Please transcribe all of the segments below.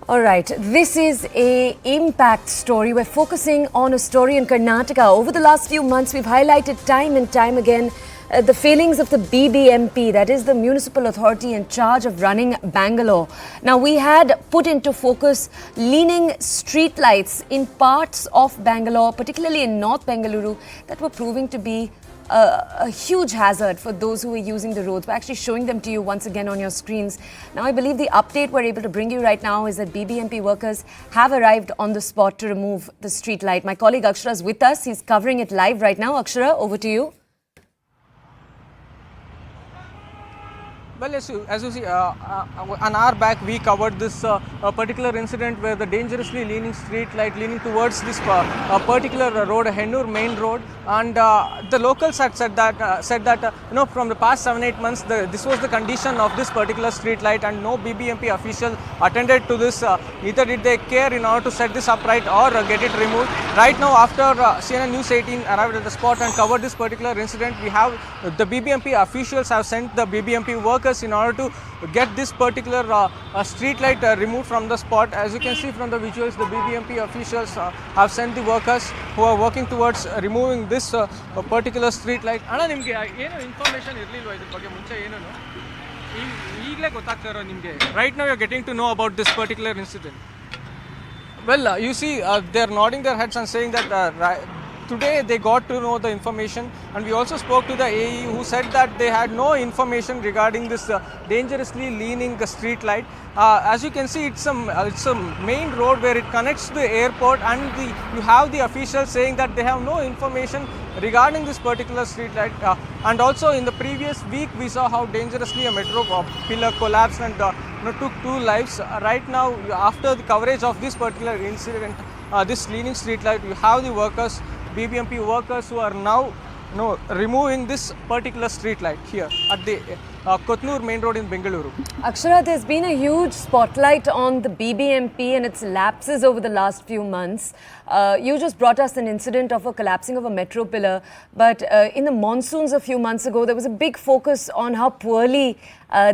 All right, this is a impact story. We're focusing on a story in Karnataka. Over the last few months, we've highlighted time and time again the failings of the BBMP, that is the municipal authority in charge of running Bangalore. Now, we had put into focus leaning streetlights in parts of Bangalore, particularly in North Bengaluru, that were proving to be a huge hazard for those who are using the roads. We're actually showing them to you once again on your screens. Now, I believe the update we're able to bring you right now is that BBMP workers have arrived on the spot to remove the street light. My colleague Akshara is with us. He's covering it live right now. Akshara, over to you. Well, as you see, an hour back we covered this particular incident where the dangerously leaning street light leaning towards this particular road, Hennur main road, and the locals had said that from the past 7-8 months this was the condition of this particular street light, and no BBMP official attended to this. Neither did they care in order to set this upright or get it removed. Right now, after CNN News 18 arrived at the spot and covered this particular incident, we have the BBMP officials have sent the BBMP workers in order to get this particular street light removed from the spot. As you can see from the visuals, the BBMP officials have sent the workers who are working towards removing this particular street light. Ana nimge ಏನು information ಇರಲಿಲ್ವಾ ಇದರ ಬಗ್ಗೆ ಮುಂಚೆ ಏನು ಈಗಲೇ ಗೊತ್ತಾಗ್ತಾ ಇರೋ ನಿಮಗೆ? Right now you are getting to know about this particular incident. Well, you see, they're nodding their heads and saying that today they got to know the information, and we also spoke to the AE who said that they had no information regarding this dangerously leaning street light. As you can see, it's a main road where it connects to the airport, and you have the officials saying that they have no information regarding this particular street light. And also in the previous week we saw how dangerously a metro pillar collapsed and took 2 lives. Right now, after the coverage of this particular incident, this leaning street light, you have the workers, BBMP workers, who are now removing this particular street light here at the Kothnur main road in Bengaluru. Akshara, there's been a huge spotlight on the BBMP and its lapses over the last few months. You just brought us an incident of a collapsing of a metro pillar, but in the monsoons a few months ago, there was a big focus on how poorly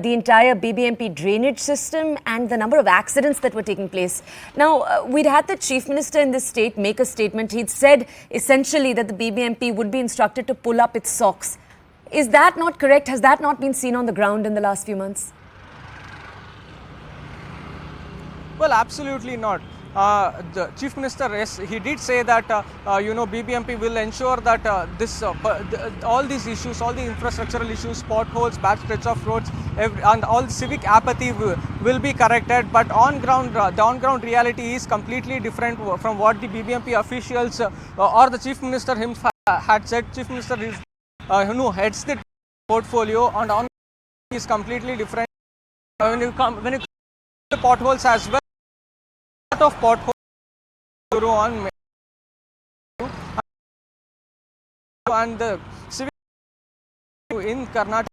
the entire BBMP drainage system and the number of accidents that were taking place. Now, we'd had the Chief Minister in this state make a statement. He'd said essentially that the BBMP would be instructed to pull up its socks. Is that not correct? Has that not been seen on the ground in the last few months? Well, absolutely not. The Chief Minister, yes, he did say that BBMP will ensure that all these issues, all the infrastructural issues, potholes, bad stretch of roads, and all civic apathy will be corrected. But on ground, the on-ground reality is completely different from what the BBMP officials or the Chief Minister himself had said. Chief Minister is heads the portfolio, and on is completely different. When you come to the potholes as well, a lot of potholes on and the civic in Karnataka.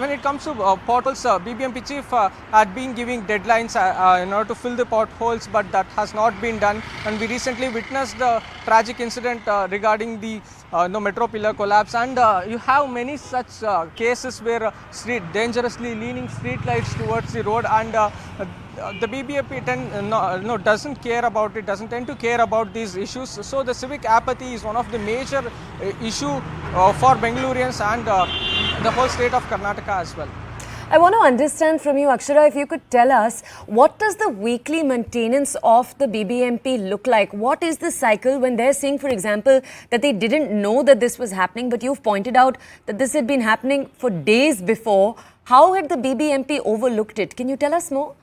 When it comes to potholes, BBMP chief had been giving deadlines in order to fill the potholes, but that has not been done. And we recently witnessed the tragic incident regarding the metro pillar collapse, and you have many such cases where dangerously leaning street lights towards the road, and the BBMP doesn't care about it, doesn't tend to care about these issues. So the civic apathy is one of the major issue for Bengalurians and the whole state of Karnataka as well. I want to understand from you, Akshara, if you could tell us, what does the weekly maintenance of the BBMP look like? What is the cycle when they're saying, for example, that they didn't know that this was happening, but you've pointed out that this had been happening for days before? How had the BBMP overlooked it? Can you tell us more?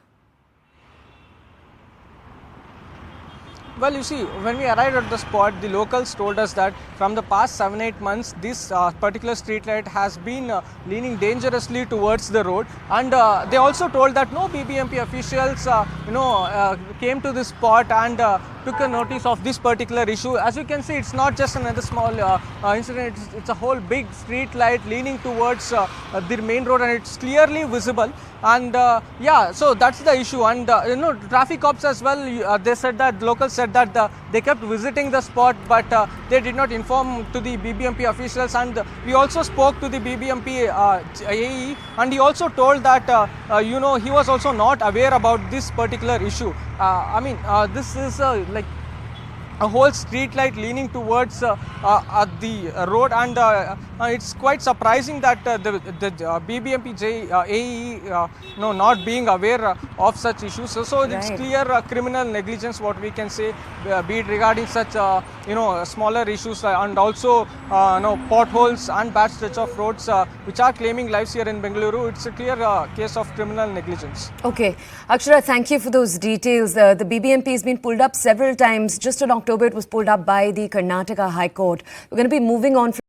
Well, you see, when we arrived at the spot, the locals told us that from the past 7-8 months, this particular street light has been leaning dangerously towards the road, and they also told that no BBMP officials, came to this spot and took a notice of this particular issue. As you can see, it's not just another small incident, it's a whole big street light leaning towards the main road, and it's clearly visible. And yeah, so that's the issue. And traffic cops as well, they said that, locals said that they kept visiting the spot, but they did not inform to the BBMP officials. And we also spoke to the BBMP AE, and he also told that he was also not aware about this particular issue. This is like a whole street light leaning towards the road, and it's quite surprising that the BBMP AE not being aware of such issues. So it's clear criminal negligence, what we can say, be it regarding such smaller issues, and also potholes and bad stretch of roads which are claiming lives here in Bengaluru. It's a clear case of criminal negligence. Okay, Akshara, thank you for those details. The BBMP has been pulled up several times. Just in October, it was pulled up by the Karnataka High Court. We're going to be moving on from